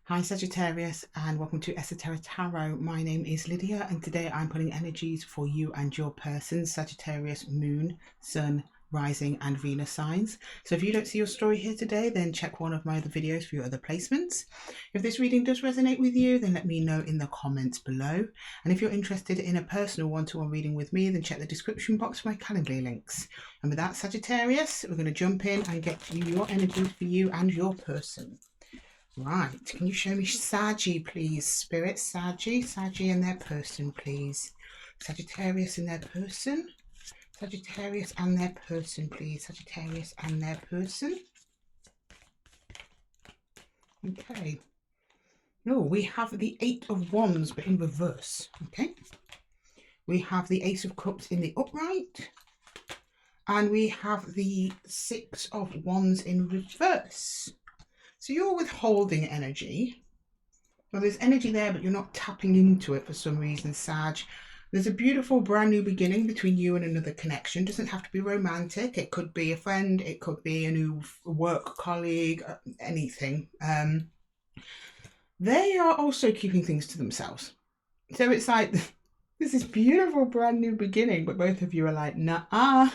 Hi Sagittarius and welcome to Esotera Tarot. My name is Lydia and today I'm putting energies for you and your person, Sagittarius, Moon, Sun, Rising and Venus signs. So if you don't see your story here today, then check one of my other videos for your other placements. If this reading does resonate with you, then let me know in the comments below. And if you're interested in a personal one-to-one reading with me, then check the description box for my Calendly links. And with that, Sagittarius, we're going to jump in and get to your energies for you and your person. Right, can you show me Saggy, please? Spirit, Saggy and their person, please. Sagittarius and their person. Sagittarius and their person, please. Sagittarius and their person. Okay. Oh, we have the Eight of Wands, but in reverse. Okay. We have the Ace of Cups in the upright. And we have the Six of Wands in reverse. So you're withholding energy. Well, there's energy there, but you're not tapping into it for some reason, Sag. There's a beautiful brand new beginning between you and another connection. It doesn't have to be romantic. It could be a friend. It could be a new work colleague, anything. They are also keeping things to themselves. So it's like, this is beautiful brand new beginning, but both of you are like, nah,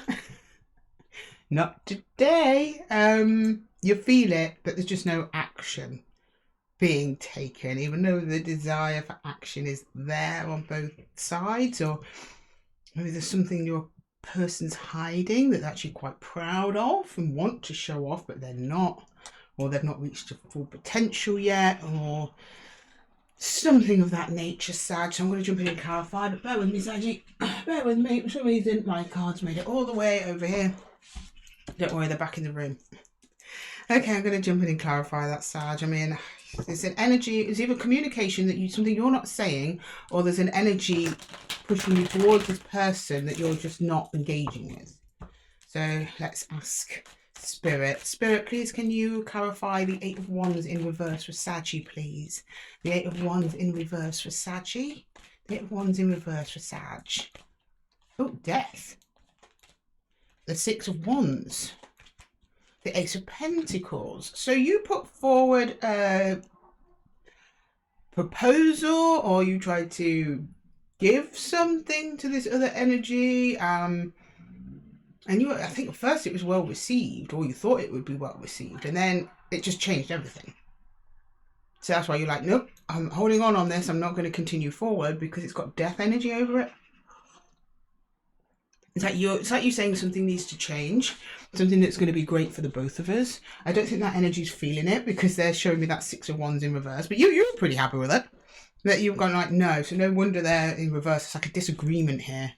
not today. You feel it, but there's just no action being taken, even though the desire for action is there on both sides, or maybe there's something your person's hiding that they're actually quite proud of and want to show off, but they're not, or they've not reached their full potential yet, or something of that nature, Sag. So I'm going to jump in and clarify, but bear with me, Saggy. Bear with me. For some reason, my cards made it all the way over here. Don't worry, they're back in the room. Okay, I'm going to jump in and clarify that, Sag. I mean, there's an energy, it's either communication that something you're not saying, or there's an energy pushing you towards this person that you're just not engaging with. So let's ask Spirit. Spirit, please, can you clarify the Eight of Wands in reverse for Saggy, please? The Eight of Wands in reverse for Saggy. The Eight of Wands in reverse for Sag. Oh, Death. The Six of Wands. The Ace of Pentacles. So you put forward a proposal, or you tried to give something to this other energy, and I think at first it was well received, or you thought it would be well received, and then it just changed everything. So that's why you're like, nope, I'm holding on this. I'm not going to continue forward because it's got death energy over it. It's like you saying something needs to change, something that's going to be great for the both of us. I don't think that energy's feeling it because they're showing me that Six of Wands in reverse. But you're pretty happy with it. That you've gone like, no. So no wonder they're in reverse. It's like a disagreement here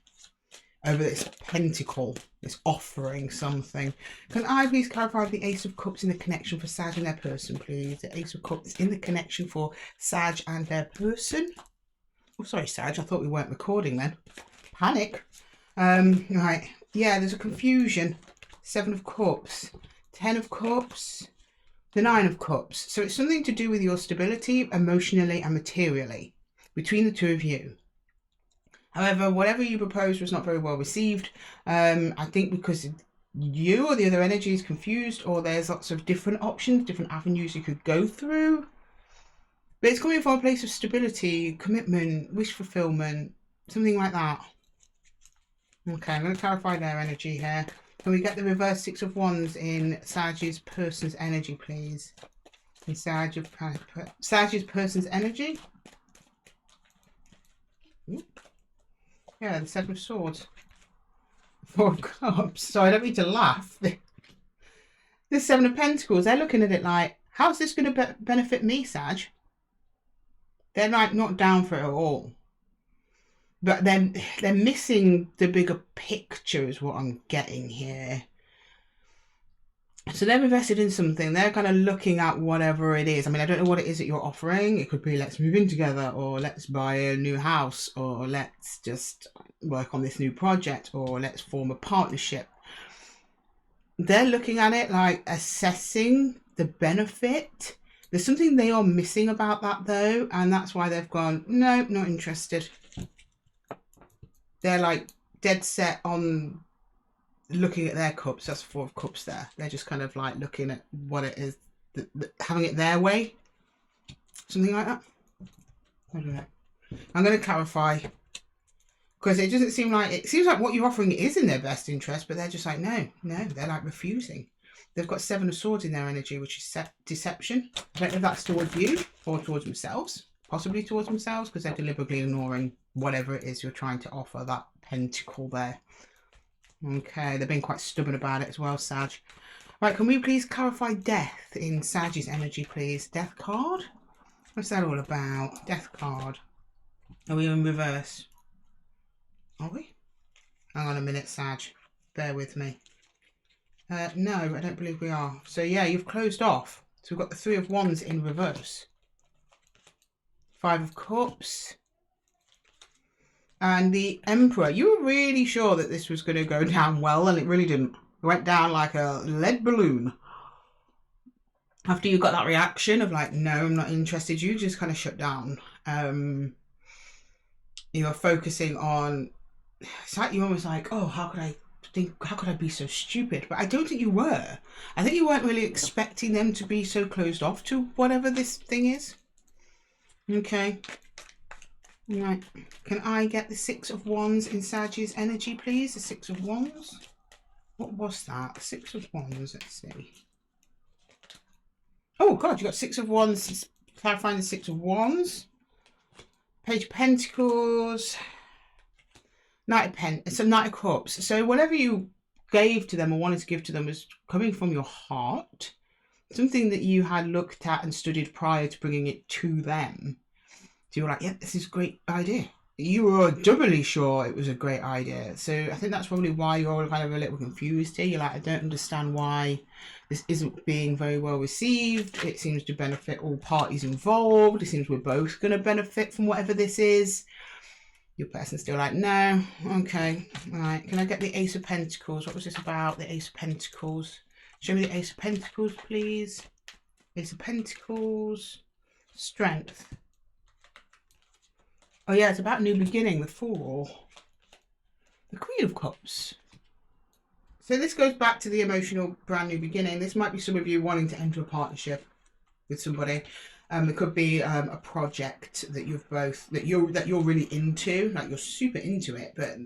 over this pentacle. It's offering something. Can I please clarify the Ace of Cups in the connection for Sag and their person, please? The Ace of Cups in the connection for Sag and their person. Oh, sorry, Sag. I thought we weren't recording then. Panic. Right, yeah, there's a confusion. Seven of Cups, 10 of Cups, the Nine of Cups. So it's something to do with your stability emotionally and materially between the two of you. However, whatever you proposed was not very well received. I think because you or the other energy is confused, or there's lots of different options, different avenues you could go through. But it's coming from a place of stability, commitment, wish fulfillment, something like that. Okay, I'm going to clarify their energy here. Can we get the reverse Six of Wands in Sag's person's energy, please? In Sag's person's energy. Yeah, the Seven of Swords. Four of Cups. Sorry, I don't mean to laugh. The Seven of Pentacles, they're looking at it like, how's this going to benefit me, Sag? They're like not down for it at all. But they're missing the bigger picture is what I'm getting here. So they're invested in something. They're kind of looking at whatever it is. I mean, I don't know what it is that you're offering. It could be let's move in together, or let's buy a new house, or let's just work on this new project, or let's form a partnership. They're looking at it like assessing the benefit. There's something they are missing about that though, and that's why they've gone, no, not interested. They're like dead set on looking at their cups. That's Four of Cups there. They're just kind of like looking at what it is, having it their way. Something like that. I don't know. I'm going to clarify. Because it doesn't seem like, it seems like what you're offering is in their best interest, but they're just like, no, they're like refusing. They've got 7 of Swords in their energy, which is deception. I don't know if that's towards you or towards themselves. Possibly towards themselves, because they're deliberately ignoring whatever it is you're trying to offer, that pentacle there. Okay, they're being quite stubborn about it as well, Sag. Right, can we please clarify death in Sag's energy, please? Death card? What's that all about? Death card. Are we in reverse? Are we? Hang on a minute, Sag. Bear with me. No, I don't believe we are. So yeah, you've closed off. So we've got the 3 of Wands in reverse. 5 of Cups. And the Emperor. You were really sure that this was going to go down well, and it really didn't. It went down like a lead balloon. After you got that reaction of like, no, I'm not interested, you just kind of shut down. You were focusing on, it's like you're almost like, oh, how could I be so stupid? But I don't think you were. I think you weren't really expecting them to be so closed off to whatever this thing is. Okay. Right. Can I get the 6 of Wands in Sag's energy, please? The 6 of Wands. What was that? 6 of Wands. Let's see. Oh, God, you got 6 of Wands. Clarifying the 6 of Wands. Page of Pentacles. Knight of Cups. So whatever you gave to them or wanted to give to them was coming from your heart. Something that you had looked at and studied prior to bringing it to them. So you were like, yeah, this is a great idea. You were doubly sure it was a great idea. So I think that's probably why you're all kind of a little confused here. You're like, I don't understand why this isn't being very well received. It seems to benefit all parties involved. It seems we're both going to benefit from whatever this is. Your person's still like, no. Okay. All right. Can I get the Ace of Pentacles? What was this about? The Ace of Pentacles. Show me the Ace of Pentacles, please. Ace of Pentacles. Strength. Oh yeah, it's about new beginning, the Fool. The Queen of Cups. So this goes back to the emotional brand new beginning. This might be some of you wanting to enter a partnership with somebody. It could be a project that you've both that you're really into, like you're super into it, but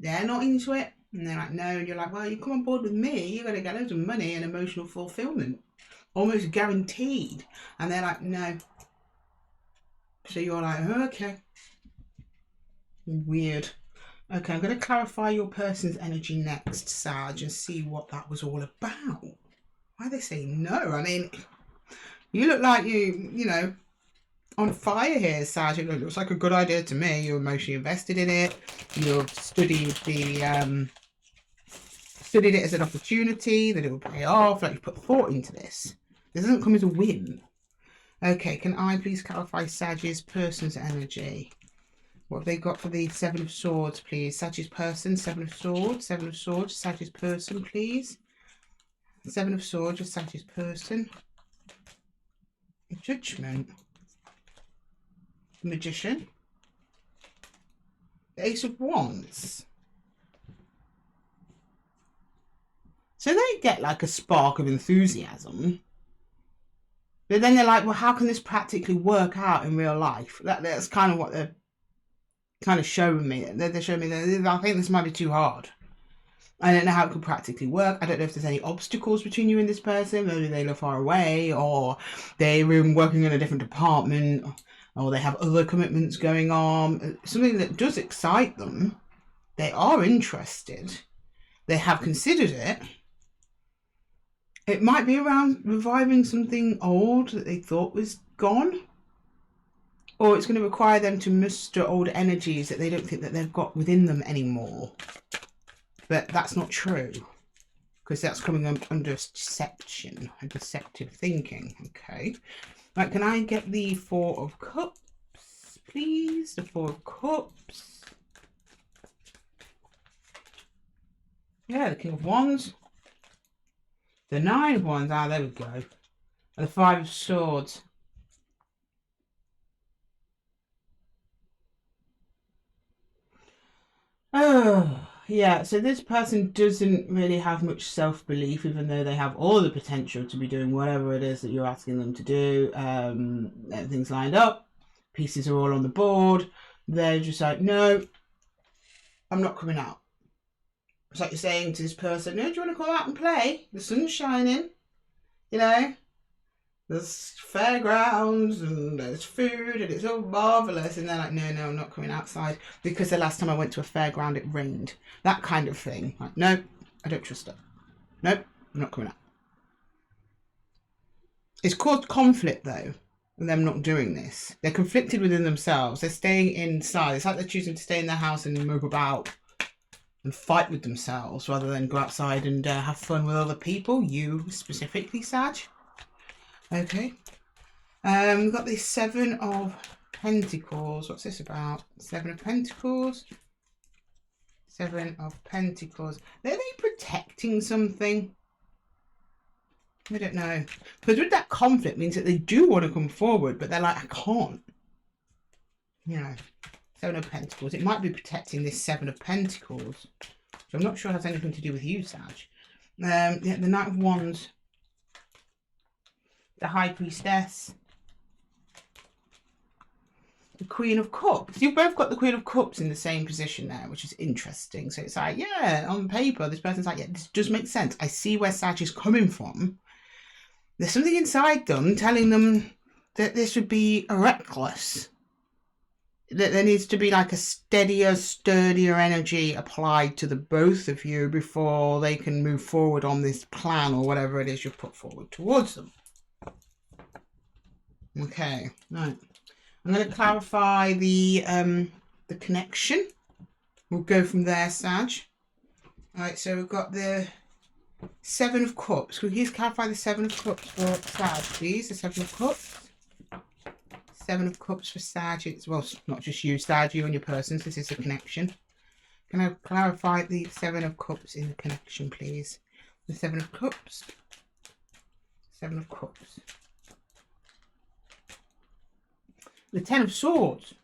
they're not into it. And they're like, no, and you're like, well, you come on board with me, you're gonna get loads of money and emotional fulfillment. Almost guaranteed. And they're like, no. So you're like, oh, okay. Weird. Okay, I'm going to clarify your person's energy next, Sag, and see what that was all about. Why they say no? I mean, you look like you know, on fire here, Sag. It looks like a good idea to me. You're emotionally invested in it. You've studied it as an opportunity, that it will pay off. Like you put thought into this. This doesn't come as a whim. Okay, can I please clarify Sag's person's energy? What have they got for the 7 of Swords, please? Sag's person, 7 of Swords, 7 of Swords, Sag's person, please. 7 of Swords with Sag's person. Judgment. Magician. The Ace of Wands. So they get like a spark of enthusiasm. But then they're like, well, how can this practically work out in real life? That's kind of what they're kind of showing me. They're showing me that I think this might be too hard. I don't know how it could practically work. I don't know if there's any obstacles between you and this person. Maybe they live far away, or they're working in a different department, or they have other commitments going on. Something that does excite them. They are interested. They have considered it. It might be around reviving something old that they thought was gone. Or it's going to require them to muster old energies that they don't think that they've got within them anymore. But that's not true. Because that's coming under deception and deceptive thinking. Okay. Right, can I get the 4 of Cups, please? The 4 of Cups. Yeah, the King of Wands. The 9 of Wands. Ah, there we go. And the 5 of Swords. Oh, Yeah, so this person doesn't really have much self-belief, even though they have all the potential to be doing whatever it is that you're asking them to do. Everything's lined up, pieces are all on the board. They're just like, no, I'm not coming out. It's like you're saying to this person, no, do you want to come out and play? The sun's shining, you know, there's fairgrounds and there's food and it's all marvellous. And they're like, no, I'm not coming outside because the last time I went to a fairground it rained. That kind of thing. Like, no, I don't trust it. Nope, I'm not coming out. It's caused conflict though, with them not doing this. They're conflicted within themselves. They're staying inside. It's like they're choosing to stay in their house and move about and fight with themselves rather than go outside and have fun with other people. You specifically, Sag. Okay. We've got the Seven of Pentacles. What's this about? Seven of Pentacles. Seven of Pentacles. Are they protecting something? I don't know. Because with that conflict means that they do want to come forward, but they're like, I can't. You know, Seven of Pentacles. It might be protecting this Seven of Pentacles. So I'm not sure it has anything to do with you, Sag. Yeah, the Knight of Wands. The High Priestess. The Queen of Cups. You've both got the Queen of Cups in the same position there, which is interesting. So it's like, yeah, on paper, this person's like, yeah, this does make sense. I see where Sag is coming from. There's something inside them telling them that this would be reckless. That there needs to be like a steadier, sturdier energy applied to the both of you before they can move forward on this plan or whatever it is you've put forward towards them. Okay, right. I'm going to clarify the connection. We'll go from there, Sag. All right, so we've got the Seven of Cups. Could you please clarify the Seven of Cups for Sag, please? The Seven of Cups. Seven of Cups for Sag. It's, well, not just you, Sag, you and your persons. This is a connection. Can I clarify the Seven of Cups in the connection, please? The Seven of Cups. Seven of Cups. The Ten of Swords.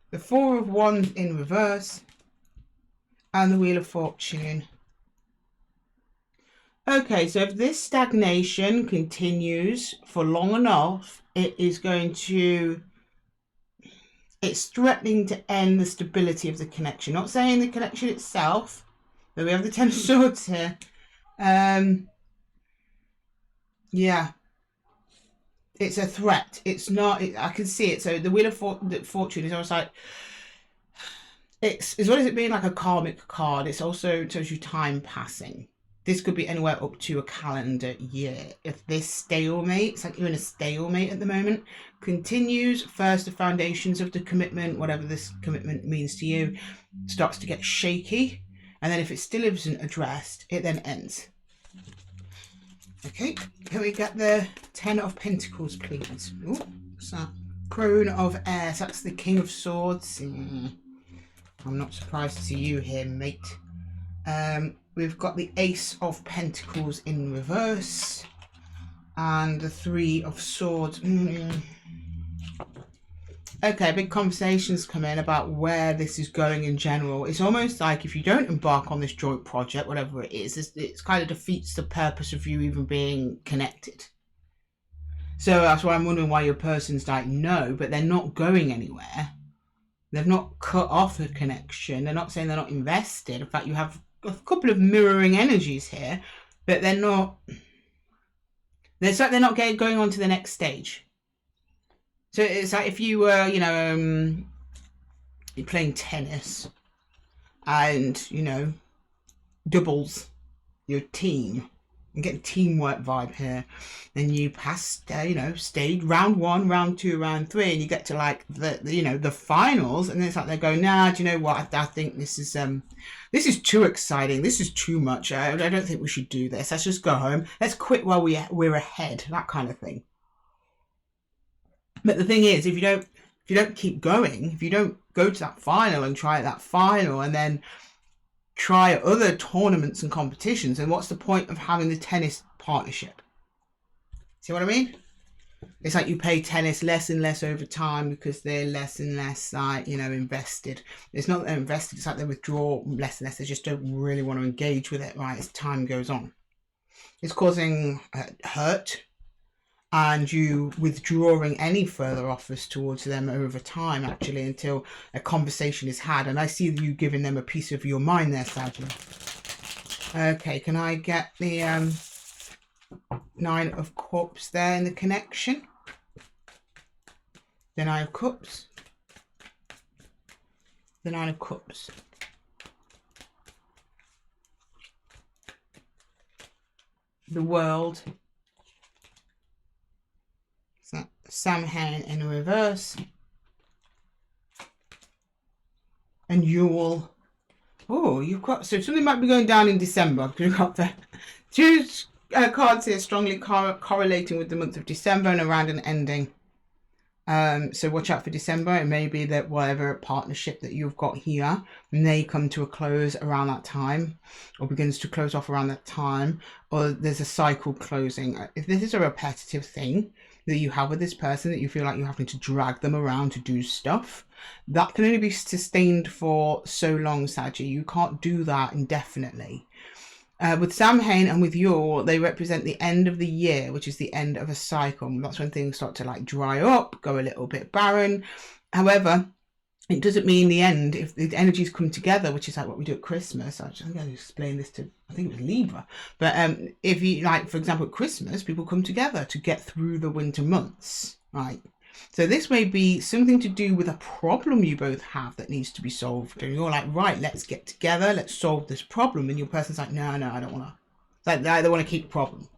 The Four of Wands in reverse. And the Wheel of Fortune. Okay, so if this stagnation continues for long enough, it is going to... It's threatening to end the stability of the connection. Not saying the connection itself, but we have the Ten of Swords here. Yeah. It's a threat. It's not... I can see it. So the Wheel of Fortune is almost like... It's as well as it being like a karmic card, it's also tells you time passing. This could be anywhere up to a calendar year. If this stalemate, it's like you're in a stalemate at the moment, continues, first the foundations of the commitment, whatever this commitment means to you, starts to get shaky. And then if it still isn't addressed, it then ends. Okay, can we get the Ten of Pentacles, please? Ooh, what's that? Crone of Air, so that's the King of Swords. I'm not surprised to see you here, mate. We've got the Ace of Pentacles in reverse. And the Three of Swords. Okay, big conversations come in about where this is going in general. It's almost like if you don't embark on this joint project, whatever it is, it kind of defeats the purpose of you even being connected. So that's why I'm wondering why your person's like, no, but they're not going anywhere. They've not cut off a connection. They're not saying they're not invested. In fact, you have a couple of mirroring energies here, but they're not... It's like they're not going on to the next stage. So it's like if you were, you know, you're playing tennis and, you know, doubles your team. I'm getting teamwork vibe here. Then you pass, you know, stage round 1, round 2, round 3, and you get to like the you know, the finals, and then it's like they go, nah, do you know what? I think this is too exciting. This is too much. I don't think we should do this. Let's just go home. Let's quit while we're ahead. That kind of thing. But the thing is, if you don't keep going, if you don't go to that final and try that final, and then try other tournaments and competitions, and what's the point of having the tennis partnership? See what I mean? It's like you pay tennis less and less over time because they're less and less, like, you know, invested. It's not that they're invested, it's like they withdraw less and less. They just don't really want to engage with it, right, as time goes on. It's causing hurt, and you withdrawing any further offers towards them over time, actually, until a conversation is had. And I see you giving them a piece of your mind there, sadly. Okay, can I get the Nine of Cups there in the connection? The Nine of Cups. The Nine of Cups. The World. Samhain in reverse, and Yule. Oh, you've got, so something might be going down in December, because you've got the two cards here strongly correlating with the month of December and around an ending. So watch out for December. It may be that whatever partnership that you've got here may come to a close around that time, or begins to close off around that time, or there's a cycle closing. If this is a repetitive thing that you have with this person, that you feel like you're having to drag them around to do stuff, that can only be sustained for so long, Saggy. You can't do that indefinitely. With Samhain and with Yule, they represent the end of the year, which is the end of a cycle. That's when things start to like dry up, go a little bit barren. However, it doesn't mean the end. If the energies come together, which is like what we do at Christmas, I'm going to explain this to, I think it was Libra, but if you, like, for example, at Christmas, people come together to get through the winter months, right? So this may be something to do with a problem you both have that needs to be solved, and you're like, right, let's get together, let's solve this problem, and your person's like, no, I don't want to. Like, they want to keep the problem.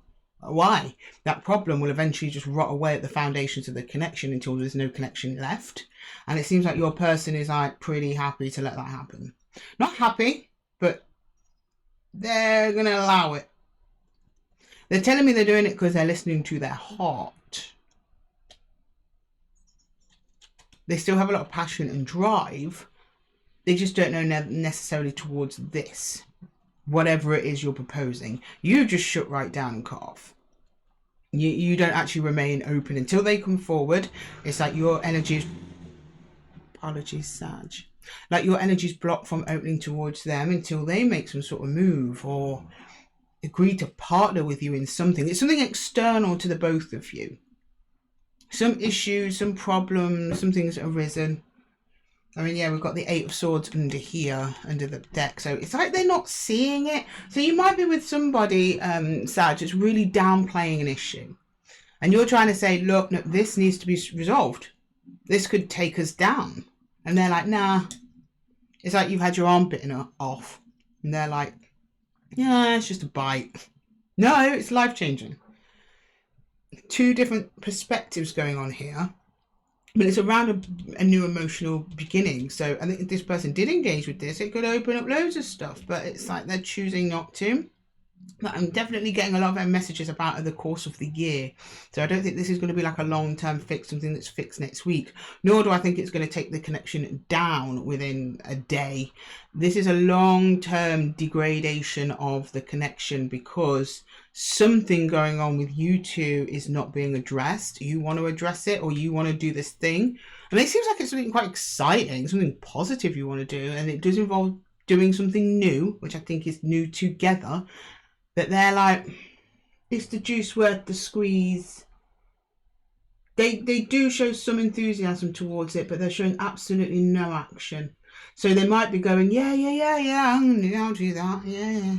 Why? That problem will eventually just rot away at the foundations of the connection until there's no connection left. And it seems like your person is like pretty happy to let that happen. Not happy, but they're going to allow it. They're telling me they're doing it because they're listening to their heart. They still have a lot of passion and drive. They just don't know necessarily towards this. Whatever it is you're proposing, you just shut right down and cut off. You don't actually remain open until they come forward. It's like your energy is, apologies, Sag, like your energy is blocked from opening towards them until they make some sort of move or agree to partner with you in something. It's something external to the both of you. Some issues, some problems, some things arisen. I mean, yeah, we've got the Eight of Swords under here, under the deck. So it's like they're not seeing it. So you might be with somebody, Sag, that's really downplaying an issue. And you're trying to say, look, no, this needs to be resolved. This could take us down. And they're like, nah. It's like you've had your arm bitten off. And they're like, yeah, it's just a bite. No, it's life-changing. Two different perspectives going on here. But it's around a new emotional beginning. So I think if this person did engage with this, it could open up loads of stuff. But it's like they're choosing not to. But I'm definitely getting a lot of messages about the course of the year. So I don't think this is going to be like a long-term fix, something that's fixed next week. Nor do I think it's going to take the connection down within a day. This is a long-term degradation of the connection because something going on with you two is not being addressed. You want to address it, or you want to do this thing. And it seems like it's something quite exciting, something positive you want to do. And it does involve doing something new, which I think is new together. That they're like, is the juice worth the squeeze? They do show some enthusiasm towards it, but they're showing absolutely no action. So they might be going, yeah, I'll do that, yeah.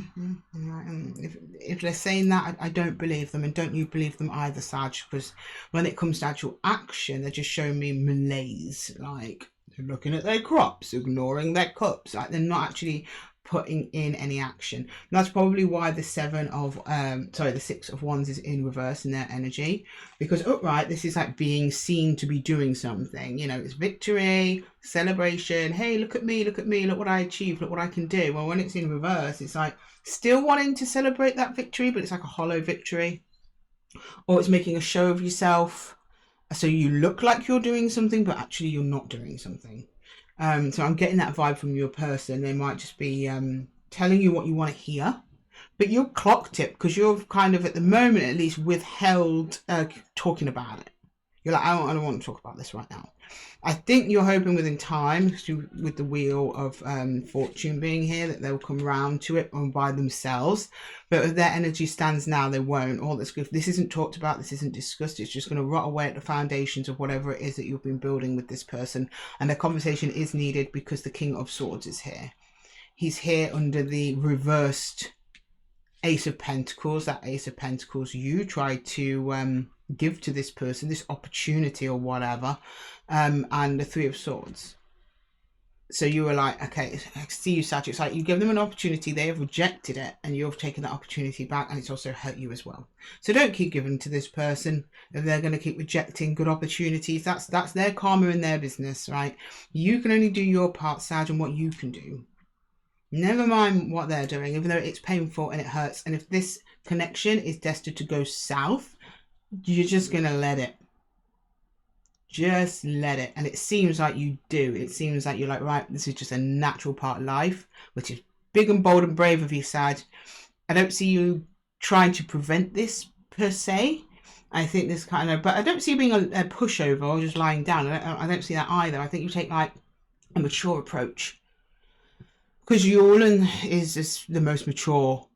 If they're saying that, I don't believe them, and don't you believe them either, Sag, because when it comes to actual action, they're just showing me malaise, like they're looking at their crops, ignoring their cups, like they're not actually putting in any action. And that's probably why the the Six of Wands is in reverse in their energy, because upright, this is like being seen to be doing something, you know, it's victory, celebration, hey, look at me, look what I achieved, look what I can do. Well, when it's in reverse, it's like still wanting to celebrate that victory, but it's like a hollow victory, or it's making a show of yourself so you look like you're doing something, but actually you're not doing something. So I'm getting that vibe from your person. They might just be telling you what you want to hear, but you're clocked it because you're kind of, at the moment at least, withheld talking about it. You're like, I don't want to talk about this right now. I think you're hoping within time, with the wheel of fortune being here, that they'll come round to it on by themselves. But if their energy stands now, they won't. All this isn't talked about, this isn't discussed. It's just going to rot away at the foundations of whatever it is that you've been building with this person. And a conversation is needed because the King of Swords is here. He's here under the reversed Ace of Pentacles. That Ace of Pentacles you tried to give to this person, this opportunity or whatever, and the Three of Swords. So you were like, okay, I see you, Sag. It's like you give them an opportunity, they have rejected it, and you've taken that opportunity back, and it's also hurt you as well. So don't keep giving to this person. If they're going to keep rejecting good opportunities, that's their karma and their business, right? You can only do your part, Sag, and what you can do. Never mind what they're doing, even though it's painful and it hurts. And if this connection is destined to go south, you're just going to let it. Just let it. And it seems like you do. It seems like you're like, right, this is just a natural part of life, which is big and bold and brave of you, Sag. I don't see you trying to prevent this per se. I think this kind of, but I don't see you being a pushover or just lying down. I don't see that either. I think you take like a mature approach. Because Yulin is just the most mature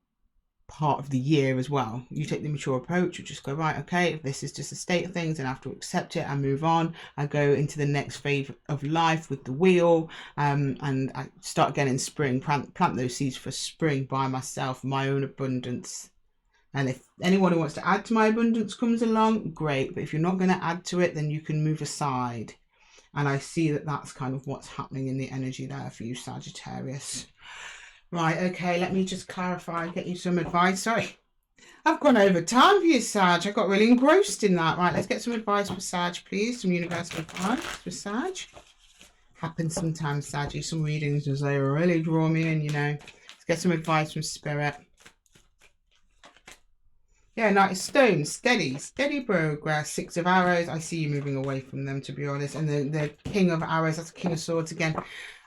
part of the year as well. You take the mature approach, you just go, right, okay, if this is just a state of things, then I have to accept it and move on. I go into the next phase of life with the wheel, and I start again in spring, plant those seeds for spring by myself, my own abundance. And if anyone who wants to add to my abundance comes along, great. But if you're not going to add to it, then you can move aside. And I see that that's kind of what's happening in the energy there for you, Sagittarius. Right, okay, let me just clarify, get you some advice. Sorry, I've gone over time for you, Sag. I got really engrossed in that. Right, let's get some advice for Sag, please. Some universal advice for Sag. Happens sometimes, Sag. Some readings as they really draw me in, you know. Let's get some advice from Spirit. Yeah, Knight of Stones, steady progress. Six of Arrows, I see you moving away from them, to be honest. And the King of Arrows, that's King of Swords again.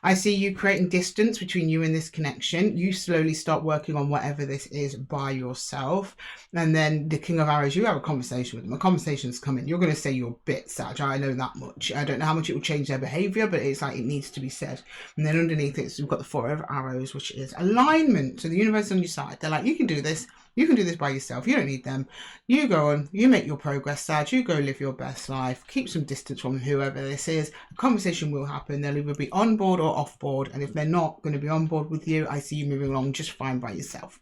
I see you creating distance between you and this connection. You slowly start working on whatever this is by yourself. And then the King of Arrows, you have a conversation with them. A conversation's coming. You're going to say your bit, Sag. I know that much. I don't know how much it will change their behaviour, but it's like it needs to be said. And then underneath it, we've got the Four of Arrows, which is alignment. So the universe is on your side. They're like, you can do this. You can do this by yourself. You don't need them. You go on. You make your progress, Sag. You go live your best life. Keep some distance from whoever this is. A conversation will happen. They'll either be on board or off board. And if they're not going to be on board with you, I see you moving along just fine by yourself.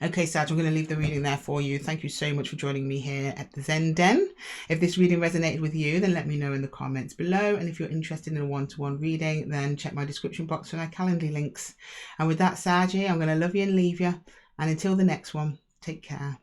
Okay, Sag, I'm going to leave the reading there for you. Thank you so much for joining me here at the Zen Den. If this reading resonated with you, then let me know in the comments below. And if you're interested in a one-to-one reading, then check my description box for my Calendly links. And with that, Sag, I'm going to love you and leave you. And until the next one, take care.